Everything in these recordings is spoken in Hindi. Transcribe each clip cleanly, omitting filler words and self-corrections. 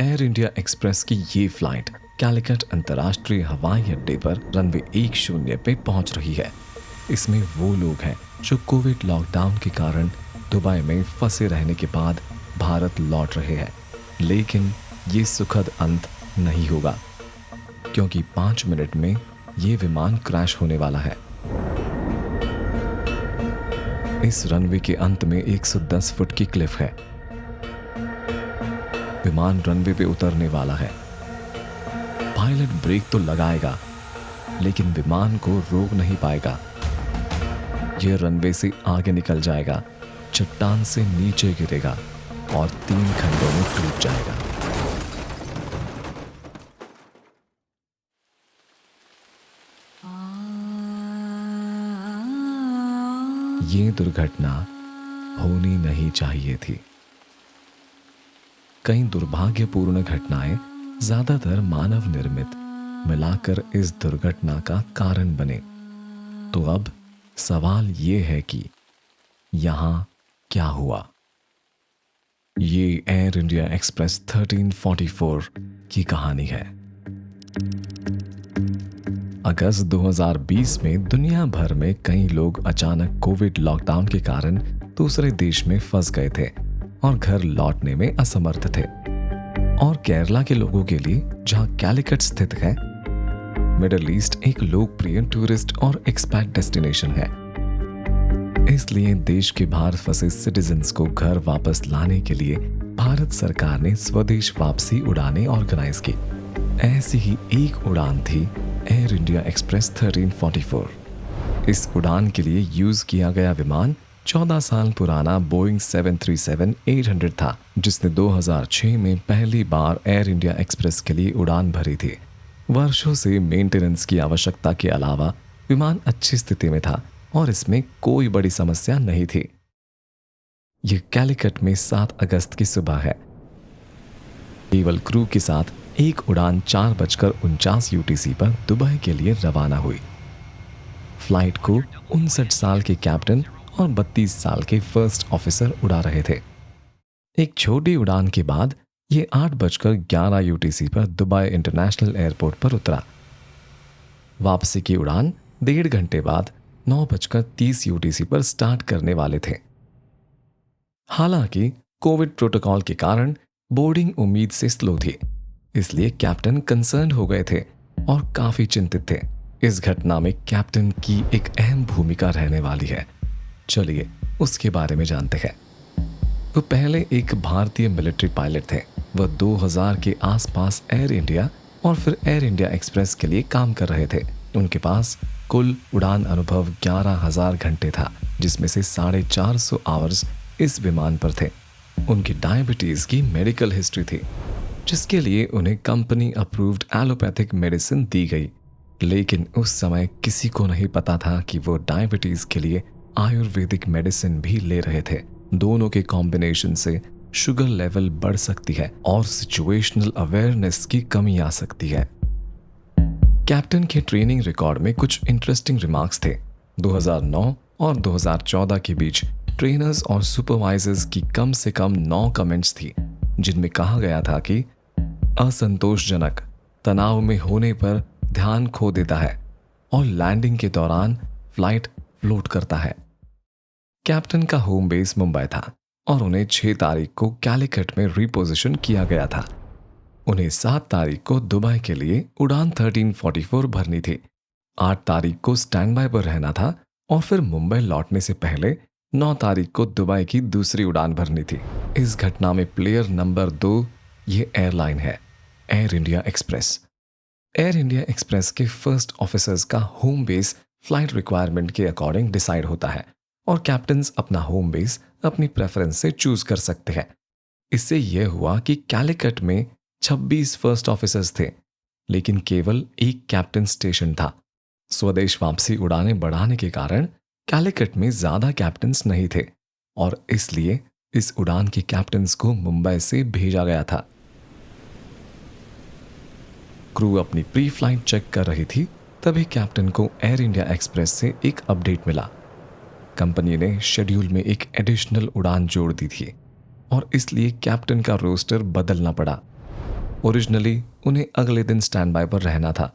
एयर इंडिया एक्सप्रेस की ये फ्लाइट कैलिकट अंतर्राष्ट्रीय हवाई अड्डे पर रनवे 10 पे पहुंच रही है। इसमें वो लोग हैं जो कोविड लॉकडाउन के कारण दुबई में फंसे रहने के बाद भारत लौट रहे हैं। लेकिन ये सुखद अंत नहीं होगा, क्योंकि 5 मिनट में ये विमान क्रैश होने वाला है। इस रनवे के अंत में 110 फुट की क्लिफ है। विमान रनवे पे उतरने वाला है। पायलट ब्रेक तो लगाएगा, लेकिन विमान को रोक नहीं पाएगा। यह रनवे से आगे निकल जाएगा, चट्टान से नीचे गिरेगा और 3 खंडों में टूट जाएगा। ये दुर्घटना होनी नहीं चाहिए थी। कई दुर्भाग्यपूर्ण घटनाएं ज्यादातर मानव निर्मित मिलाकर इस दुर्घटना का कारण बने। तो अब सवाल ये है कि यहां क्या हुआ। ये एयर इंडिया एक्सप्रेस 1344 की कहानी है। अगस्त 2020 में दुनिया भर में कई लोग अचानक कोविड लॉकडाउन के कारण दूसरे देश में फंस गए थे और घर लौटने में असमर्थ थे। और केरला के लोगों के लिए, जहां कैलिकट स्थित है, मिडिल ईस्ट एक लोकप्रिय टूरिस्ट और एक्सपैट डेस्टिनेशन है। इसलिए देश के बाहर फंसे सिटीजन्स को घर वापस लाने के लिए भारत सरकार ने स्वदेश वापसी उड़ानें ऑर्गेनाइज की। ऐसी ही एक उड़ान थी एयर इंडिया एक्सप्रेस 1344। इस उड़ान के लिए यूज किया गया विमान 14 साल पुराना बोइंग 737-800 था, जिसने 2006 में पहली बार एयर इंडिया एक्सप्रेस के लिए उड़ान भरी थी। वर्षों से मेंटेनेंस की आवश्यकता के अलावा विमान अच्छी स्थिति में था और इसमें कोई बड़ी समस्या नहीं थी। यह कैलिकट में 7 अगस्त की सुबह है। केवल क्रू के साथ एक उड़ान 4:49 UTC पर दुबई के लिए रवाना हुई। फ्लाइट को 59 साल के कैप्टन और 32 साल के फर्स्ट ऑफिसर उड़ा रहे थे। एक छोटी उड़ान के बाद ये 8:11 UTC पर दुबई इंटरनेशनल एयरपोर्ट पर उतरा। वापसी की उड़ान 1.5 घंटे बाद 9:30 UTC पर स्टार्ट करने वाले थे। हालांकि कोविड प्रोटोकॉल के कारण बोर्डिंग उम्मीद से स्लो थी, इसलिए कैप्टन कंसर्न हो गए थे और काफी चिंतित थे। इस घटना में कैप्टन की एक अहम भूमिका रहने वाली है। चलिए उसके बारे में जानते हैं। वो पहले एक भारतीय मिलिट्री पायलट थे। वह 2000 के आसपास एयर इंडिया और फिर एयर इंडिया एक्सप्रेस के लिए काम कर रहे थे। उनके पास कुल उड़ान अनुभव 11,000 घंटे था, जिसमें से 450 आवर्स इस विमान पर थे। उनकी डायबिटीज की मेडिकल हिस्ट्री थी, जिसके लिए उन्हें कंपनी अप्रूव्ड एलोपैथिक मेडिसिन दी गई। लेकिन उस समय किसी को नहीं पता था कि वो डायबिटीज के लिए आयुर्वेदिक मेडिसिन भी ले रहे थे। दोनों के कॉम्बिनेशन से शुगर लेवल बढ़ सकती है और सिचुएशनल अवेयरनेस की कमी आ सकती है। कैप्टन के ट्रेनिंग रिकॉर्ड में कुछ इंटरेस्टिंग रिमार्क्स थे। 2009 और 2014 के बीच ट्रेनर्स और सुपरवाइजर्स की कम से कम 9 कमेंट्स थी, जिनमें कहा गया था कि असंतोषजनक तनाव में होने पर ध्यान खो देता है और लैंडिंग के दौरान फ्लाइट फ्लोट करता है। कैप्टन का होम बेस मुंबई था और उन्हें 6 तारीख को कैलिकट में रिपोजिशन किया गया था। उन्हें 7 तारीख को दुबई के लिए उड़ान 1344 भरनी थी। 8 तारीख को स्टैंड बाय पर रहना था और फिर मुंबई लौटने से पहले 9 तारीख को दुबई की दूसरी उड़ान भरनी थी। इस घटना में प्लेयर नंबर 2 ये एयरलाइन है, air India express. Air India express के फर्स्ट ऑफिसर्स का होम बेस फ्लाइट रिक्वायरमेंट के अकॉर्डिंग डिसाइड होता है और कैप्टन्स अपना होम बेस अपनी प्रेफरेंस से चूज कर सकते हैं। इससे यह हुआ कि कैलिकट में 26 फर्स्ट ऑफिसर्स थे, लेकिन केवल एक कैप्टन स्टेशन था। स्वदेश वापसी उड़ानें बढ़ाने के कारण कैलिकट में ज्यादा कैप्टन्स नहीं थे और इसलिए इस उड़ान के कैप्टन्स को मुंबई से भेजा गया था। क्रू अपनी प्री फ्लाइट चेक कर रही थी, तभी कैप्टन को एयर इंडिया एक्सप्रेस से एक अपडेट मिला। कंपनी ने शेड्यूल में एक एडिशनल उड़ान जोड़ दी थी और इसलिए कैप्टन का रोस्टर बदलना पड़ा। ओरिजिनली उन्हें अगले दिन स्टैंड बाय पर रहना था,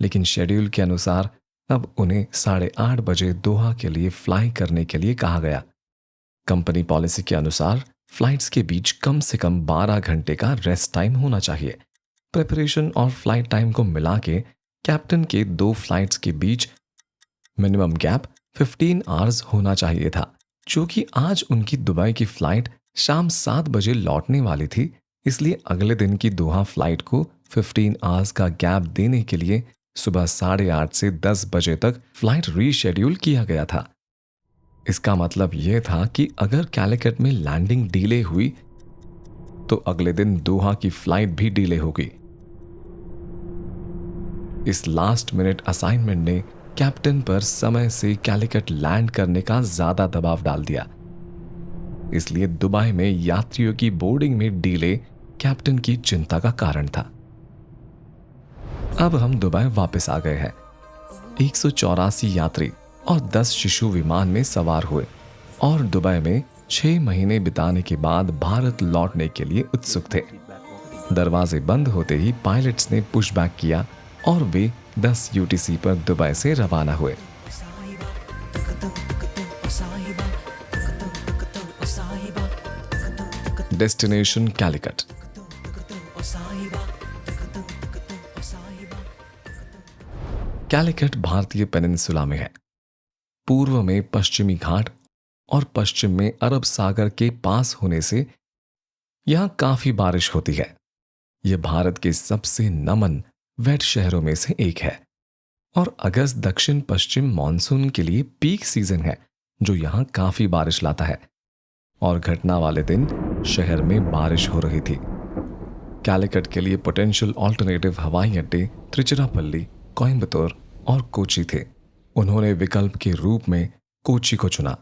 लेकिन शेड्यूल के अनुसार अब उन्हें 8:30 बजे दोहा के लिए फ्लाई करने के लिए कहा गया। कंपनी पॉलिसी के अनुसार फ्लाइट्स के बीच कम से कम 12 घंटे का रेस्ट टाइम होना चाहिए। प्रिपरेशन और फ्लाइट टाइम को मिला के कैप्टन के 2 फ्लाइट्स के बीच मिनिमम गैप 15 आवर्स होना चाहिए था। चूंकि आज उनकी दुबई की फ्लाइट शाम 7 बजे लौटने वाली थी, इसलिए अगले दिन की दोहा फ्लाइट को 15 आवर्स का गैप देने के लिए सुबह 8:30 से 10 बजे तक फ्लाइट रीशेड्यूल किया गया था। इसका मतलब यह था कि अगर कैलिकट में लैंडिंग डिले हुई तो अगले दिन दोहा की फ्लाइट भी डिले होगी। इस लास्ट मिनट असाइनमेंट ने कैप्टन पर समय से कैलिकट लैंड करने का ज्यादा दबाव डाल दिया, इसलिए दुबई में यात्रियों की बोर्डिंग में डिले कैप्टन की चिंता का कारण था। अब हम दुबई वापस आ गए हैं। 184 यात्री और 10 शिशु विमान में सवार हुए और दुबई में 6 महीने बिताने के बाद भारत लौटने के लिए उत्सुक थे। दरवाजे बंद होते ही पायलट्स ने पुशबैक किया और वे 10 यूटीसी पर दुबई से रवाना हुए। डेस्टिनेशन कैलिकट। कैलिकट भारतीय पेनिनसुला में है। पूर्व में पश्चिमी घाट और पश्चिम में अरब सागर के पास होने से यहां काफी बारिश होती है। यह भारत के सबसे नमन वेट शहरों में से एक है और अगस्त दक्षिण पश्चिम मानसून के लिए पीक सीजन है, जो यहां काफी बारिश लाता है। और घटना वाले दिन शहर में बारिश हो रही थी। कैलिकट के लिए पोटेंशियल ऑल्टरनेटिव हवाई अड्डे त्रिचिरापल्ली, कोयम्बतूर और कोची थे। उन्होंने विकल्प के रूप में कोची को चुना।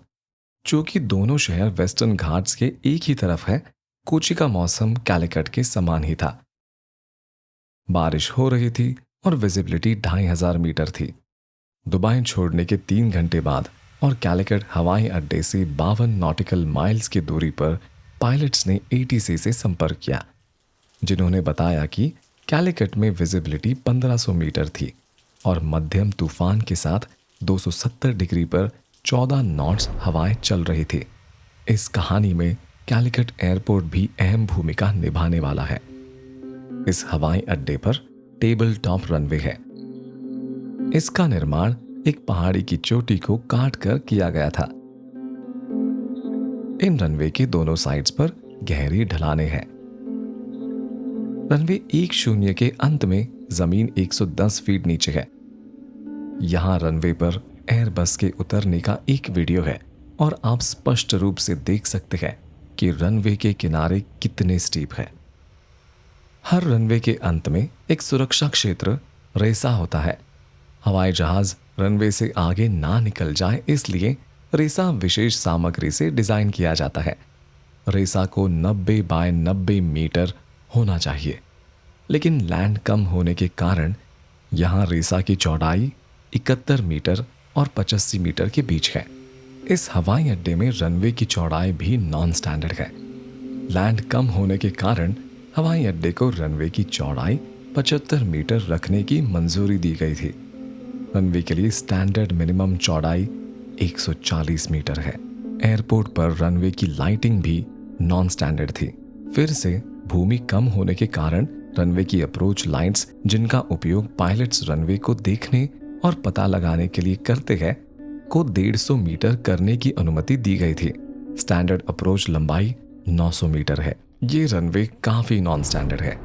चूंकि दोनों शहर वेस्टर्न घाट्स के एक ही तरफ है, कोची का मौसम कैलिकट के समान ही था। बारिश हो रही थी और विजिबिलिटी 2500 मीटर थी। दुबई छोड़ने के 3 घंटे बाद और कैलिकट हवाई अड्डे से 52 नॉटिकल माइल्स की दूरी पर पायलट्स ने एटीसी से संपर्क किया, जिन्होंने बताया कि कैलिकट में विजिबिलिटी 1500 मीटर थी और मध्यम तूफान के साथ 270 डिग्री पर 14 नॉट्स हवाएं चल रही थी। इस कहानी में कैलिकट एयरपोर्ट भी अहम भूमिका निभाने वाला है। इस हवाई अड्डे पर टेबल टॉप रनवे है। इसका निर्माण एक पहाड़ी की चोटी को काट कर किया गया था। इन रनवे के दोनों साइड्स पर गहरी ढलानें हैं। रनवे 10 के अंत में जमीन 110 फीट नीचे है। यहां रनवे पर एयरबस के उतरने का एक वीडियो है और आप स्पष्ट रूप से देख सकते हैं कि रनवे के किनारे कितने स्टीप है। हर रनवे के अंत में एक सुरक्षा क्षेत्र रेसा होता है। हवाई जहाज रनवे से आगे ना निकल जाए, इसलिए रेसा विशेष सामग्री से डिजाइन किया जाता है। रेसा को 90 बाय 90 मीटर होना चाहिए, लेकिन लैंड कम होने के कारण यहां रेसा की चौड़ाई 71 मीटर और 85 मीटर के बीच है। इस हवाई अड्डे में रनवे की चौड़ाई भी नॉन स्टैंडर्ड है। लैंड कम होने के कारण हवाई अड्डे को रनवे की चौड़ाई 75 मीटर रखने की मंजूरी दी गई थी। रनवे के लिए स्टैंडर्ड मिनिमम चौड़ाई 140 मीटर है। एयरपोर्ट पर रनवे की लाइटिंग भी नॉन स्टैंडर्ड थी। फिर से भूमि कम होने के कारण रनवे की अप्रोच लाइट्स, जिनका उपयोग पायलट्स रनवे को देखने और पता लगाने के लिए करते हैं, को 150 मीटर करने की अनुमति दी गई थी। स्टैंडर्ड अप्रोच लंबाई 900 मीटर है। ये रनवे काफी नॉन स्टैंडर्ड है।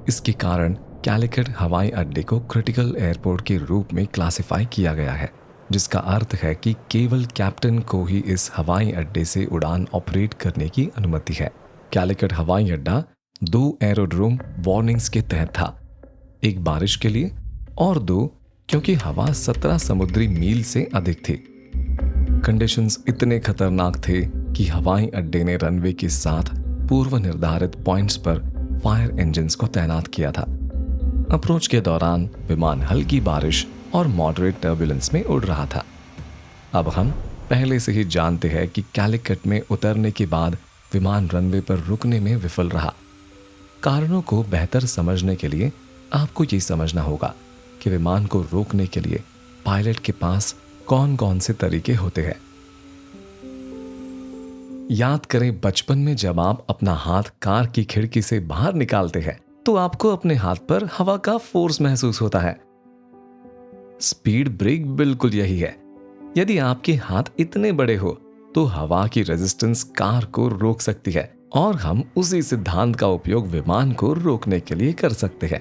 इसके कारण कैलिकट हवाई अड्डे को क्रिटिकल एयरपोर्ट के रूप में क्लासिफाई किया गया है, जिसका अर्थ है कि केवल कैप्टन को ही इस हवाई अड्डे से उड़ान ऑपरेट करने की अनुमति है। कैलिकट हवाई अड्डा 2 एरोड्रोम वार्निंग्स के तहत था, एक बारिश के लिए और 2 क्योंकि हवा 17 समुद्री मील से अधिक थी। कंडीशंस इतने खतरनाक थे कि हवाई अड्डे ने रनवे के साथ पूर्व निर्धारित पॉइंट्स पर फायर इंजन्स को तैनात किया था। अप्रोच के दौरान विमान हल्की बारिश और मॉडरेट टर्बुलेंस में उड़ रहा था। अब हम पहले से ही जानते हैं कि कैलिकट में उतरने के बाद विमान रनवे पर रुकने में विफल रहा। कारणों को बेहतर समझने के लिए आपको ये समझना होगा कि विमान को रोकने के लिए पायलट के पास कौन कौन से तरीके होते हैं। याद करें, बचपन में जब आप अपना हाथ कार की खिड़की से बाहर निकालते हैं तो आपको अपने हाथ पर हवा का फोर्स महसूस होता है। स्पीड ब्रेक बिल्कुल यही है। यदि आपके हाथ इतने बड़े हो तो हवा की रेजिस्टेंस कार को रोक सकती है और हम उसी सिद्धांत का उपयोग विमान को रोकने के लिए कर सकते हैं।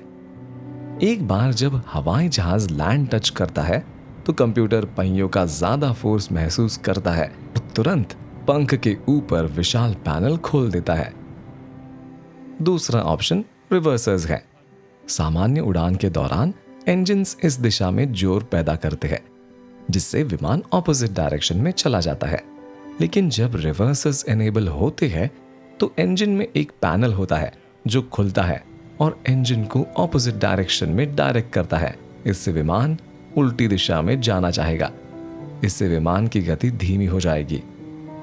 एक बार जब हवाई जहाज लैंड टच करता है तो कंप्यूटर पहियों का ज्यादा फोर्स महसूस करता है और तुरंत पंख के ऊपर विशाल पैनल खोल देता है। दूसरा ऑप्शन रिवर्सर्स है। सामान्य उड़ान के दौरान इंजन्स इस दिशा में जोर पैदा करते हैं जिससे विमान ऑपोजिट डायरेक्शन में चला जाता है। लेकिन जब रिवर्सर्स एनेबल होते हैं तो इंजन में एक पैनल होता है जो खुलता है और इंजन को ऑपोजिट डायरेक्शन में डायरेक्ट करता है। इससे विमान उल्टी दिशा में जाना चाहेगा। इससे विमान की गति धीमी हो जाएगी।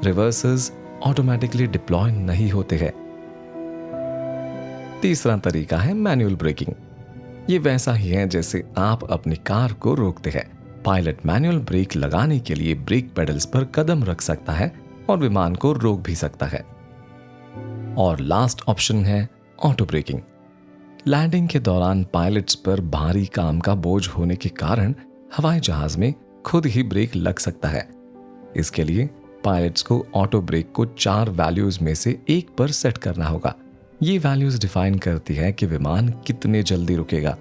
रिवर्सर्स ऑटोमेटिकली डिप्लॉय नहीं होते हैं। तीसरा तरीका है मैनुअल ब्रेकिंग। ये वैसा ही है जैसे आप अपनी कार को रोकते हैं। पायलट मैनुअल ब्रेक लगाने के लिए ब्रेक पेडल्स पर कदम रख सकता है और विमान को रोक भी सकता है। और लास्ट ऑप्शन है ऑटो ब्रेकिंग। लैंडिंग के दौरान पायलट्स पर भारी काम का बोझ होने के कारण हवाई जहाज में खुद ही ब्रेक लग सकता है। इसके लिए पायलट्स को ऑटो ब्रेक को 4 वैल्यूज में से एक पर सेट करना होगा। ये वैल्यूज डिफाइन करती है कि विमान कितने जल्दी रुकेगा।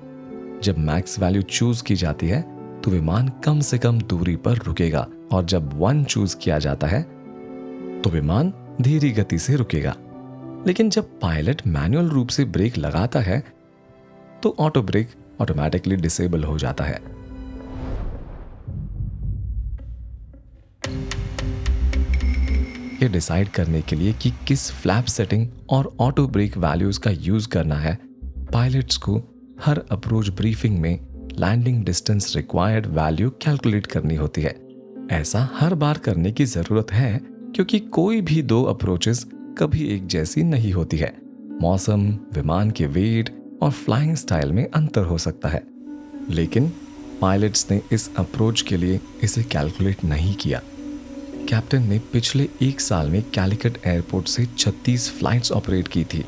जब मैक्स वैल्यू चूज की जाती है तो विमान कम से कम दूरी पर रुकेगा और जब 1 चूज किया जाता है तो विमान धीमी गति से रुकेगा। लेकिन जब पायलट मैनुअल रूप से ब्रेक लगाता है तो ऑटो ब्रेक ऑटोमेटिकली डिसेबल हो जाता है। ये डिसाइड करने के लिए कि किस फ्लैप सेटिंग और ऑटो ब्रेक वैल्यूज का यूज करना है, पायलट्स को हर अप्रोच ब्रीफिंग में landing distance required value calculate करनी होती है। ऐसा हर बार करने की जरूरत है क्योंकि कोई भी 2 अप्रोचेस कभी एक जैसी नहीं होती है। मौसम, विमान के वेट और फ्लाइंग स्टाइल में अंतर हो सकता है। लेकिन पायलट्स ने इस अप्रोच के लिए इसे कैलकुलेट नहीं किया। कैप्टन ने पिछले 1 साल में कैलिकट एयरपोर्ट से 36 फ्लाइट्स ऑपरेट की थी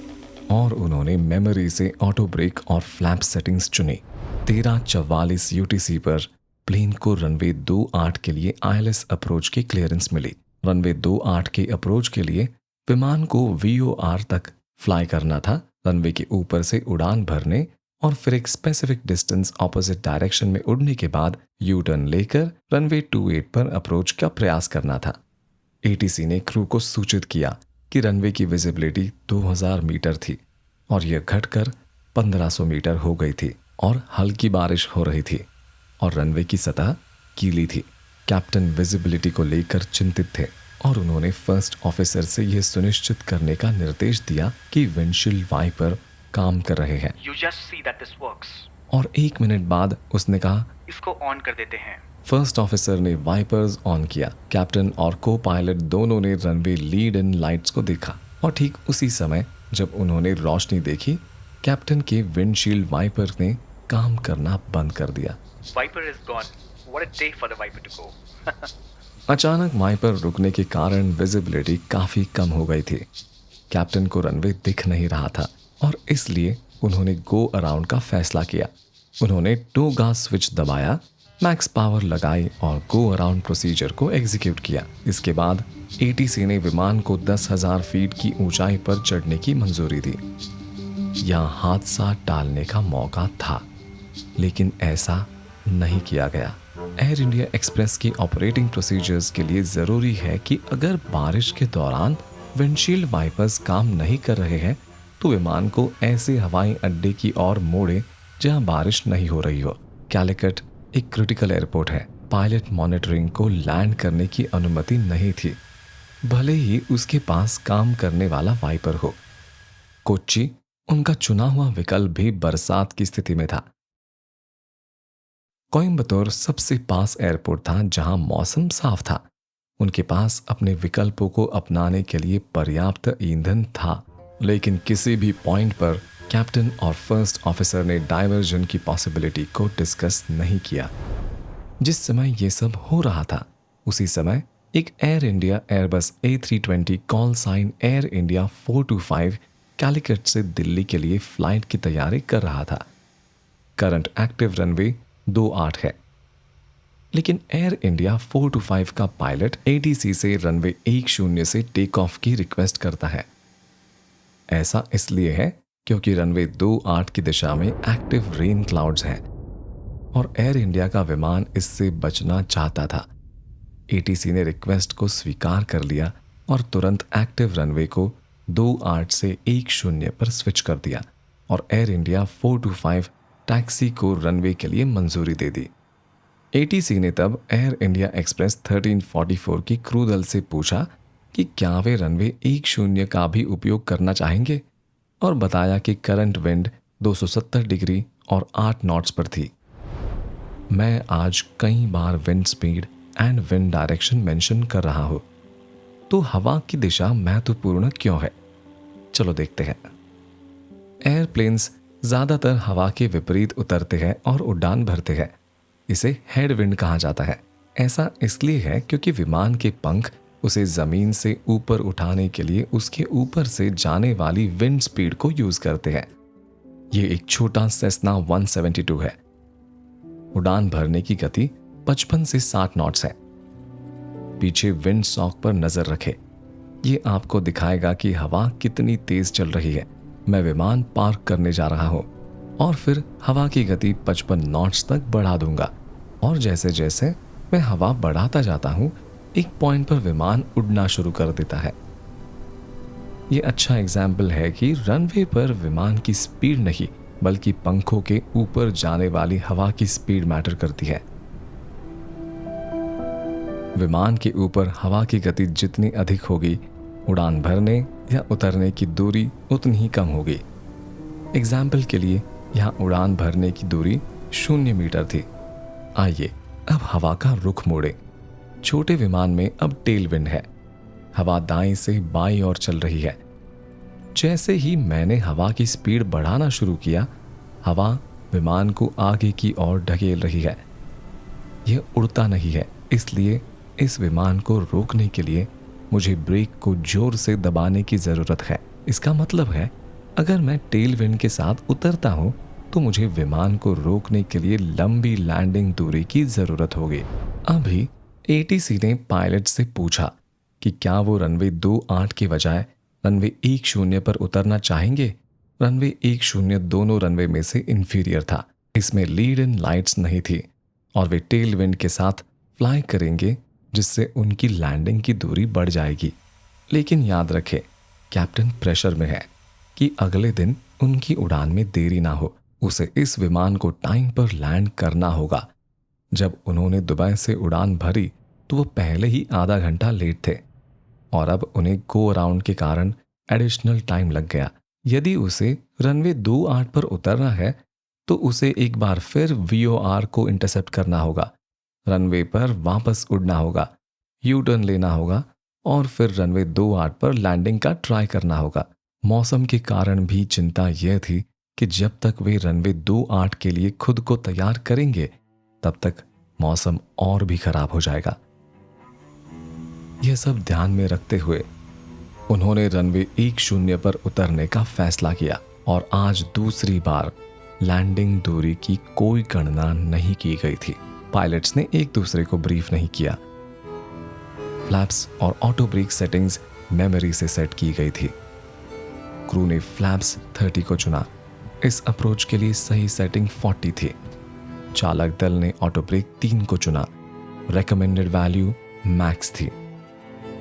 और उन्होंने मेमोरी से ऑटो ब्रेक और फ्लैप सेटिंग्स चुनी। 13:44 यूटीसी पर प्लेन को रनवे 28 के लिए ILS अप्रोच की क्लियरेंस मिली। रनवे 28 के अप्रोच के लिए विमान को VOR तक फ्लाई करना था। रनवे के ऊपर से उड़ान भरने और फिर एक स्पेसिफिक डिस्टेंस ऑपोजिट डायरेक्शन में उड़ने के बाद यू टर्न लेकर रनवे 28 पर अप्रोच का प्रयास करना था। ATC ने क्रू को सूचित किया कि रनवे की विजिबिलिटी 2000 मीटर थी और यह घटकर 1500 मीटर हो गई थी और हल्की बारिश हो रही थी और रनवे की सतह गीली थी। कैप्टन विजिबिलिटी को लेकर चिंतित थे और उन्होंने फर्स्ट ऑफिसर से यह सुनिश्चित करने का निर्देश दिया कि विंडशील्ड वाइपर काम कर रहे हैं। You just see that this works. और 1 मिनट बाद उसने कहा, इसको ऑन कर देते हैं। फर्स्ट ऑफिसर ने वाइपर्स ऑन किया। कैप्टन और को पायलट दोनों ने रनवे लीड इन लाइट्स को देखा और ठीक उसी समय जब उन्होंने रोशनी देखी, कैप्टन के विंडशील्ड वाइपर ने काम करना बंद कर दिया। Viper is gone. What a day for the Viper to go. अचानक वाइपर रुकने के कारण विजिबिलिटी काफी कम हो गई थी। कैप्टन को रनवे दिख नहीं रहा था और इसलिए उन्होंने गो अराउंड का फैसला किया। उन्होंने टो गास स्विच दबाया, मैक्स पावर लगाई और गो अराउंड प्रोसीजर को एग्जीक्यूट किया। इसके बाद ATC ने विमान को 10,000 फीट की ऊंचाई पर चढ़ने की मंजूरी दी। यहां हादसा टालने का मौका था, लेकिन ऐसा नहीं किया गया। एयर इंडिया एक्सप्रेस की ऑपरेटिंग प्रोसीजर्स के लिए ज़रूरी है कि अगर बारिश के दौरान विंडशील्ड वाइपर्स काम नहीं कर रहे हैं तो विमान को ऐसे हवाई अड्डे की ओर मोड़े जहां बारिश नहीं हो रही हो। कैलिकट एक क्रिटिकल एयरपोर्ट है। पायलट मॉनिटरिंग को लैंड करने की अनुमति नहीं थी, भले ही उसके पास काम करने वाला वाइपर हो। कोच्चि उनका चुना हुआ विकल्प भी बरसात की स्थिति में था। कोयम्बतूर सबसे पास एयरपोर्ट था जहां मौसम साफ था। उनके पास अपने विकल्पों को अपनाने के लिए पर्याप्त ईंधन था, लेकिन किसी भी पॉइंट पर कैप्टन और फर्स्ट ऑफिसर ने डाइवर्जन की पॉसिबिलिटी को डिस्कस नहीं किया। जिस समय ये सब हो रहा था उसी समय एक Air India Airbus A320 call sign Air India 425 Calicut से दिल्ली के लिए फ्लाइट की तैयारी कर रहा था। करंट एक्टिव रनवे 28 है, लेकिन एयर इंडिया 425 का पायलट ATC से रनवे 10 से टेक ऑफ की रिक्वेस्ट करता है। ऐसा इसलिए है क्योंकि रनवे 28 की दिशा में एक्टिव रेन क्लाउड्स हैं और एयर इंडिया का विमान इससे बचना चाहता था। ATC ने रिक्वेस्ट को स्वीकार कर लिया और तुरंत एक्टिव रनवे को 28 से 10 पर स्विच कर दिया और एयर इंडिया 425 टैक्सी को रनवे के लिए मंजूरी दे दी। ATC ने तब एयर इंडिया एक्सप्रेस 1344 की क्रू दल से पूछा कि क्या वे रनवे 10 का भी उपयोग करना चाहेंगे और बताया कि करंट विंड 270 डिग्री और 8 नॉट्स पर थी। मैं आज कई बार wind speed and wind direction mention कर रहा हूं, तो हवा की दिशा महत्वपूर्ण क्यों है? चलो देखते हैं। एयरप्लेन्स ज्यादातर हवा के विपरीत उतरते हैं और उड़ान भरते हैं। इसे हेड विंड कहा जाता है। ऐसा इसलिए है क्योंकि विमान के पंख उसे जमीन से ऊपर उठाने के लिए उसके ऊपर से जाने वाली विंड स्पीड को यूज करते हैं। ये एक छोटा सेस्ना 172 है। उड़ान भरने की गति 55 से 60 नॉट्स है। पीछे विंड सॉक पर नजर रखें। ये आपको दिखाएगा कि हवा कितनी तेज चल रही है। मैं विमान पार्क करने जा रहा हूं और फिर हवा की गति 55 नॉट्स तक बढ़ा दूंगा और जैसे जैसे मैं हवा बढ़ाता जाता हूं एक पॉइंट पर विमान उड़ना शुरू कर देता है। ये अच्छा एग्जाम्पल है कि रनवे पर विमान की स्पीड नहीं बल्कि पंखों के ऊपर जाने वाली हवा की स्पीड मैटर करती है। विमान के ऊपर हवा की गति जितनी अधिक होगी उड़ान भरने या उतरने की दूरी उतनी ही कम होगी। एग्जाम्पल के लिए यहाँ उड़ान भरने की दूरी 0 मीटर थी। आइए अब हवा का रुख मोड़े। छोटे विमान में अब टेल विंड है। हवा दाएं से बाईं ओर चल रही है। जैसे ही मैंने हवा की स्पीड बढ़ाना शुरू किया हवा विमान को आगे की ओर ढकेल रही है। यह उड़ता नहीं है, इसलिए इस विमान को रोकने के लिए मुझे ब्रेक को जोर से दबाने की जरूरत है। इसका मतलब है अगर मैं टेल विंड के साथ उतरता हूं तो मुझे विमान को रोकने के लिए लंबी लैंडिंग दूरी की जरूरत होगी। अभी ATC ने पायलट से पूछा कि क्या वो रनवे 28 के बजाय रनवे 10 पर उतरना चाहेंगे। रनवे 10 दोनों रनवे में से इंफीरियर था। इसमें लीड इन लाइट्स नहीं थी और वे टेल विंड के साथ फ्लाई करेंगे जिससे उनकी लैंडिंग की दूरी बढ़ जाएगी। लेकिन याद रखें कैप्टन प्रेशर में है कि अगले दिन उनकी उड़ान में देरी ना हो। उसे इस विमान को टाइम पर लैंड करना होगा। जब उन्होंने दुबई से उड़ान भरी तो वो पहले ही आधा घंटा लेट थे और अब उन्हें गो अराउंड के कारण एडिशनल टाइम लग गया। यदि उसे रनवे 28 पर उतरना है तो उसे एक बार फिर VOR को इंटरसेप्ट करना होगा, रनवे पर वापस उड़ना होगा, यू टर्न लेना होगा और फिर रनवे 28 पर लैंडिंग का ट्राई करना होगा। मौसम के कारण भी चिंता यह थी कि जब तक वे रनवे 28 के लिए खुद को तैयार करेंगे तब तक मौसम और भी खराब हो जाएगा। यह सब ध्यान में रखते हुए उन्होंने रनवे 10 पर उतरने का फैसला किया और आज दूसरी बार लैंडिंग दूरी की कोई गणना नहीं की गई थी। पायलट्स ने एक दूसरे को ब्रीफ नहीं किया। फ्लैप्स और ऑटो ब्रेक सेटिंग्स मेमोरी से सेट की गई थी। क्रू ने फ्लैप्स 30 को चुना। इस अप्रोच के लिए सही सेटिंग 40 थी। चालक दल ने ऑटो ब्रेक 3 को चुना। रेकमेंडेड वैल्यू मैक्स थी।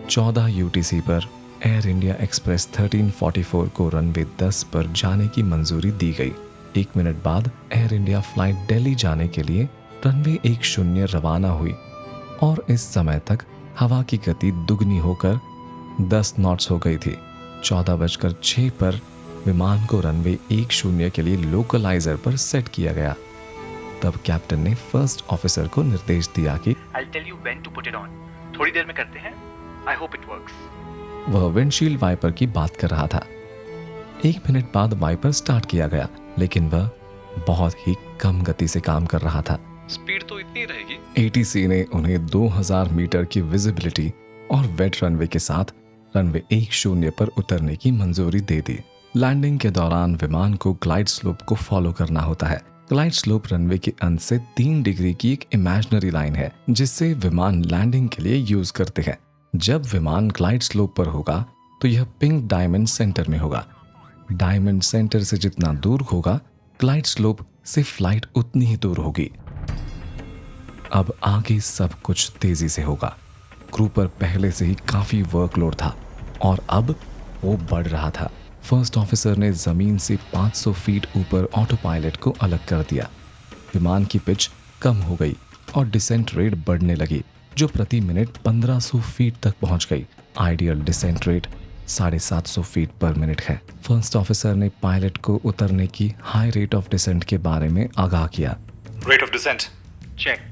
14 UTC पर एयर इंडिया एक्सप्रेस 1344 को रनवे 10 पर जाने की मंजूरी दी गई। 1 मिनट बाद एयर इंडिया फ्लाइट दिल्ली जाने के लिए रनवे 10 रवाना हुई और इस समय तक हवा की गति दुगनी होकर 10 नॉट्स हो गई थी। 14:06 पर विमान को रनवे 10 के लिए लोकलाइजर पर सेट किया गया। तब कैप्टन ने फर्स्ट ऑफिसर को निर्देश दिया कि I'll tell you when to put it on. थोड़ी देर में करते हैं। I hope it works. वह विंडशील्ड वाइपर की बात कर रहा था। 1 मिनट बाद वाइपर स्टार्ट किया गया, लेकिन वह बहुत ही कम गति से काम कर रहा था। स्पीड तो इतनी रहेगी। ATC ने उन्हें 2000 मीटर की विजिबिलिटी और वेट रनवे के साथ रनवे 10 पर उतरने की मंजूरी दे दी। लैंडिंग के दौरान विमान को ग्लाइड स्लोप को फॉलो करना होता है। ग्लाइड स्लोप रनवे के अंत से 3 डिग्री की एक इमेजिनरी लाइन है जिससे विमान लैंडिंग के लिए यूज करते हैं। जब विमान ग्लाइड स्लोप पर होगा तो यह पिंक डायमंड सेंटर में होगा। डायमंड सेंटर से जितना दूर होगा, ग्लाइड स्लोप से फ्लाइट उतनी ही दूर होगी। अब आगे सब कुछ तेजी से होगा। क्रू पर पहले से ही काफी वर्कलोड था और अब वो बढ़ रहा था। फर्स्ट ऑफिसर ने जमीन से 500 फीट ऊपर ऑटो पायलट को अलग कर दिया। विमान की पिच कम हो गई और डिसेंट रेट बढ़ने लगी, जो प्रति मिनट 1500 फीट तक पहुंच गई। Ideal descent rate 750 feet per minute है। फर्स्ट ऑफिसर ने पायलट को उतरने की हाई रेट ऑफ डिसेंट के बारे में आगाह किया। Rate of descent check.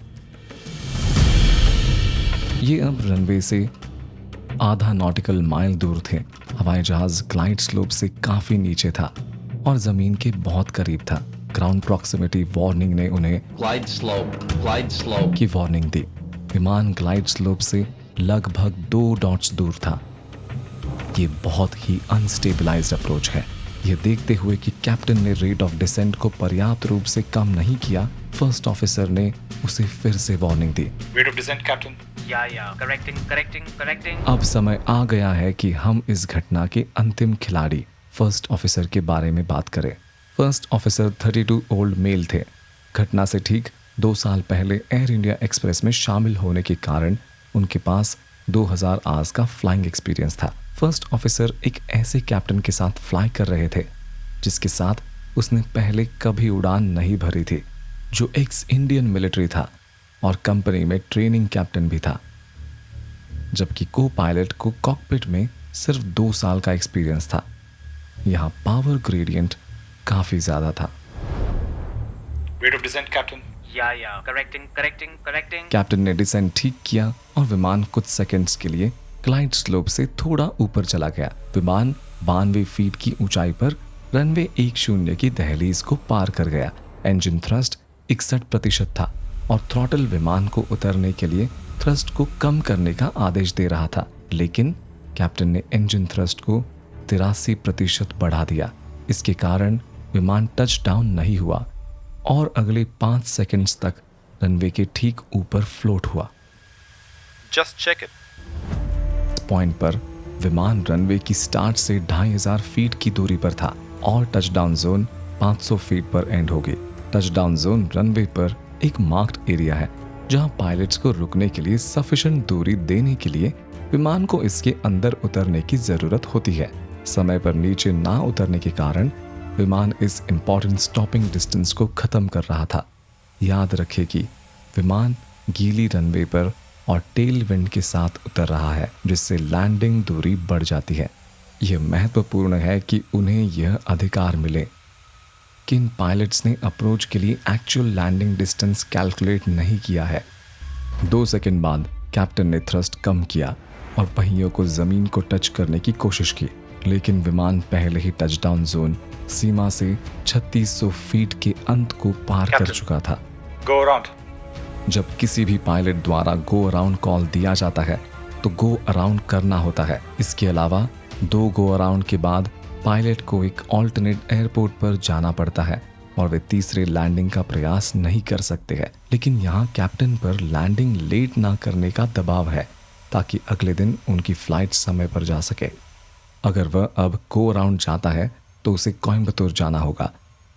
ये अब रनवे से आधा नॉटिकल माइल दूर थे। हवाई जहाज ग्लाइड स्लोप से काफी नीचे था और जमीन के बहुत करीब था। ग्राउंड प्रॉक्सिमिटी वार्निंग ने उन्हें ग्लाइड स्लोप की वार्निंग दी। विमान ग्लाइड स्लोप से लगभग 2 डॉट्स दूर था। ये बहुत ही अनस्टेबलाइज्ड अप्रोच है। ये देखते हुए कि कैप्टन ने रेट ऑफ डिसेंट को पर्याप्त रूप से कम नहीं किया, फर्स्ट ऑफिसर ने उसे फिर से वार्निंग दी। Rate of descent captain. Yeah correcting. अब समय आ गया है कि हम इस घटना के अंतिम खिलाड़ी फर्स्ट ऑफिसर के बारे में बात करें। फर्स्ट ऑफिसर 32 ओल्ड मेल थे। घटना से ठीक 2 साल पहले एयर इंडिया एक्सप्रेस में शामिल होने के कारण उनके पास 2000 आवर्स का फ्लाइंग एक्सपीरियंस था। फर्स्ट ऑफिसर एक ऐसे कैप्टन के साथ फ्लाई कर रहे थे जिसके साथ उसने पहले कभी उड़ान नहीं भरी थी, जो एक्स इंडियन मिलिट्री था और कंपनी में ट्रेनिंग कैप्टन भी था, जबकि को पायलट को कॉकपिट में सिर्फ 2 साल का एक्सपीरियंस था। यहाँ पावर ग्रेडियंट काफी ज्यादा था। Rate of descent captain. Yeah correcting. Captain ने डिसेंट ठीक किया और विमान कुछ सेकंड्स के लिए ग्लाइड स्लोप से थोड़ा ऊपर चला गया। विमान 92 फीट की ऊंचाई पर रनवे 10 की दहलीज को पार कर गया। इंजन थ्रस्ट 61% था और थ्रॉटल विमान को उतरने के लिए थ्रस्ट को कम करने का आदेश दे रहा था, लेकिन कैप्टन ने इंजन थ्रस्ट को 83% बढ़ा दिया। इसके कारण विमान टच डाउन नहीं हुआ और अगले 5 सेकंड्स तक रनवे के ठीक ऊपर फ्लोट हुआ। Just check it. पॉइंट पर विमान रनवे की स्टार्ट से 2500 फीट की दूरी पर था और टचडाउन जोन 500 फीट पर एंड होगी। टचडाउन जोन रनवे पर एक मार्क्ड एरिया है जहां पायलट्स को रुकने के लिए सफिशिएंट दूरी देने के लिए विमान को इसके अंदर उतरने की जरूरत होती है। समय पर नीचे ना उतरने के कारण विमान इस इंपॉर्टेंट स्टॉपिंग डिस्टेंस को खत्म कर रहा था। याद रखें कि विमान गीली रनवे पर और टेल विंड के साथ उतर रहा है, जिससे लैंडिंग दूरी बढ़ जाती है। यह महत्वपूर्ण है कि उन्हें यह अधिकार मिले। किन पायलट्स ने अप्रोच के लिए एक्चुअल लैंडिंग डिस्टेंस कैलकुलेट नहीं किया है। 2 सेकंड बाद कैप्टन ने थ्रस्ट कम किया और पहियों को जमीन को टच करने की कोशिश की, लेकिन विमान पहले ही टचडाउन जोन सीमा से 3600 फीट के अंत को पार कर चुका था। Go around. जब किसी भी पायलट द्वारा गो अराउंड कॉल दिया जाता है तो गो अराउंड करना होता है। इसके अलावा 2 गो अराउंड के बाद पायलट को एक ऑल्टरनेट एयरपोर्ट पर जाना पड़ता है और वे तीसरे लैंडिंग का प्रयास नहीं कर सकते हैं। लेकिन यहाँ कैप्टन पर लैंडिंग लेट ना करने का दबाव है ताकि अगले दिन उनकी फ्लाइट समय पर जा सके। अगर वह अब गो अराउंड जाता है तो उसे कोयम्बतूर जाना होगा,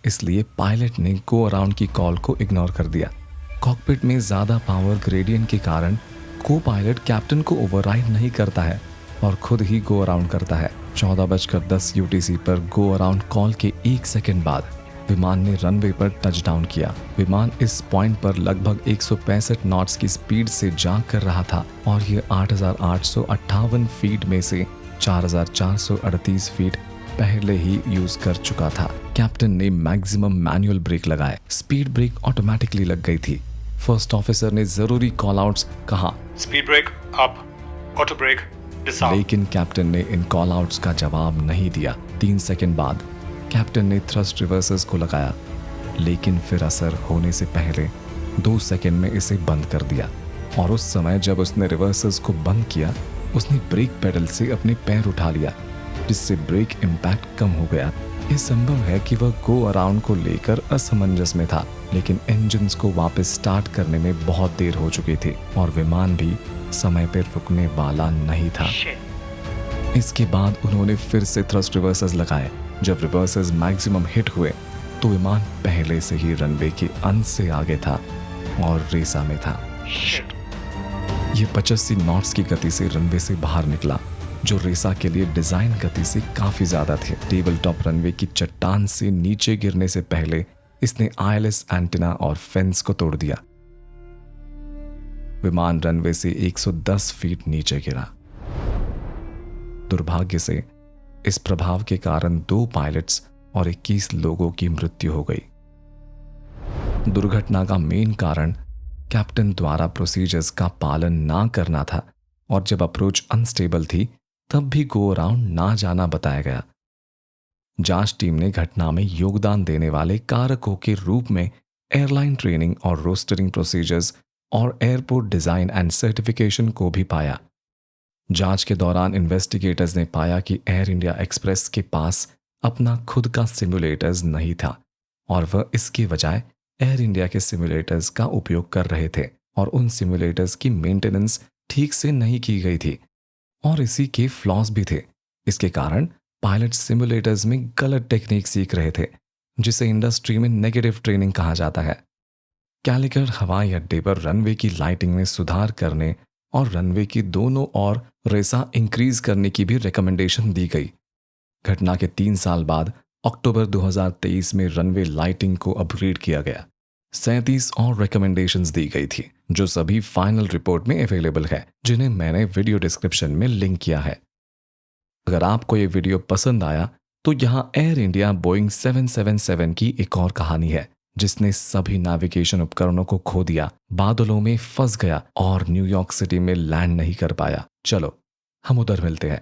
इसलिए पायलट ने गो अराउंड की कॉल को इग्नोर कर दिया। कॉकपिट में ज़्यादा पावर ग्रेडियंट के कारण को पायलट कैप्टन को ओवरराइड नहीं करता है और खुद ही गो अराउंड करता है। 14:10 UTC पर गो अराउंड कॉल के 1 सेकंड बाद विमान ने रनवे पर टच डाउन किया। विमान इस पॉइंट पर लगभग 165 नॉट्स की स्पीड से जांक कर रहा था और ये 8858 फीट में से 4438 फीट पहले ही यूज कर चुका था। कैप्टन ने मैक्सिमम मैनुअल ब्रेक लगाए। स्पीड ब्रेक ऑटोमेटिकली लग गई थी। फर्स्ट ऑफिसर ने जरूरी कॉल आउट्स कहा। Speed brake up, auto brake Disarm. लेकिन कैप्टन ने इन कॉल आउट्स का जवाब नहीं दिया। 3 सेकंड बाद कैप्टन ने थ्रस्ट रिवर्सर्स को लगाया, लेकिन फिर असर होने से पहले 2 सेकंड में इसे बंद कर दिया। और उस समय जब उसने रिवर्सर्स को बंद किया, उसने ब्रेक पेडल से अपने पैर उठा लिया, जिससे ब्रेक इम्पैक्ट कम हो गया। यह संभव है कि वह गो अराउंड को लेकर असमंजस में था, लेकिन इंजन्स को वापस स्टार्ट करने में बहुत देर हो चुकी थी और विमान भी समय पर रुकने वाला नहीं था। Shit. इसके बाद उन्होंने फिर से थ्रस्ट रिवर्सर्स लगाए। जब रिवर्सर्स मैक्सिमम हिट हुए तो विमान पहले से ही रनवे के अंत से आगे था और रेसा में था। Shit. ये 85 नॉट्स की गति से रनवे से बाहर निकला, जो रेसा के लिए डिजाइन गति से काफी ज्यादा थे। टेबल टॉप रनवे की चट्टान से नीचे गिरने से पहले इसने आईएलएस एंटीना और फेंस को तोड़ दिया। विमान रनवे से 110 फीट नीचे गिरा। दुर्भाग्य से इस प्रभाव के कारण 2 पायलट्स और 21 लोगों की मृत्यु हो गई। दुर्घटना का मेन कारण कैप्टन द्वारा प्रोसीजर्स का पालन ना करना था और जब अप्रोच अनस्टेबल थी तब भी गो अराउंड ना जाना बताया गया। जांच टीम ने घटना में योगदान देने वाले कारकों के रूप में एयरलाइन ट्रेनिंग और रोस्टरिंग प्रोसीजर्स और एयरपोर्ट डिजाइन एंड सर्टिफिकेशन को भी पाया। जांच के दौरान इन्वेस्टिगेटर्स ने पाया कि एयर इंडिया एक्सप्रेस के पास अपना खुद का सिमुलेटर्स नहीं था और वह इसके बजाय एयर इंडिया के सिमुलेटर्स का उपयोग कर रहे थे और उन सिमुलेटर्स की मेंटेनेंस ठीक से नहीं की गई थी और इसी के फ्लॉज भी थे। इसके कारण पायलट सिमुलेटर्स में गलत टेक्निक सीख रहे थे, जिसे इंडस्ट्री में नेगेटिव ट्रेनिंग कहा जाता है। कैलिकर हवाई अड्डे पर रनवे की लाइटिंग में सुधार करने और रनवे की दोनों ओर रेसा इंक्रीज करने की भी रिकमेंडेशन दी गई। घटना के 3 साल बाद अक्टूबर 2023 में रनवे लाइटिंग को अपग्रेड किया गया। 37 और रिकमेंडेशंस दी गई थी, जो सभी फाइनल रिपोर्ट में अवेलेबल है, जिन्हें मैंने वीडियो डिस्क्रिप्शन में लिंक किया है। अगर आपको ये वीडियो पसंद आया तो यहाँ एयर इंडिया बोइंग 777 की एक और कहानी है, जिसने सभी नेविगेशन उपकरणों को खो दिया, बादलों में फंस गया और न्यूयॉर्क सिटी में लैंड नहीं कर पाया। चलो हम उधर मिलते हैं।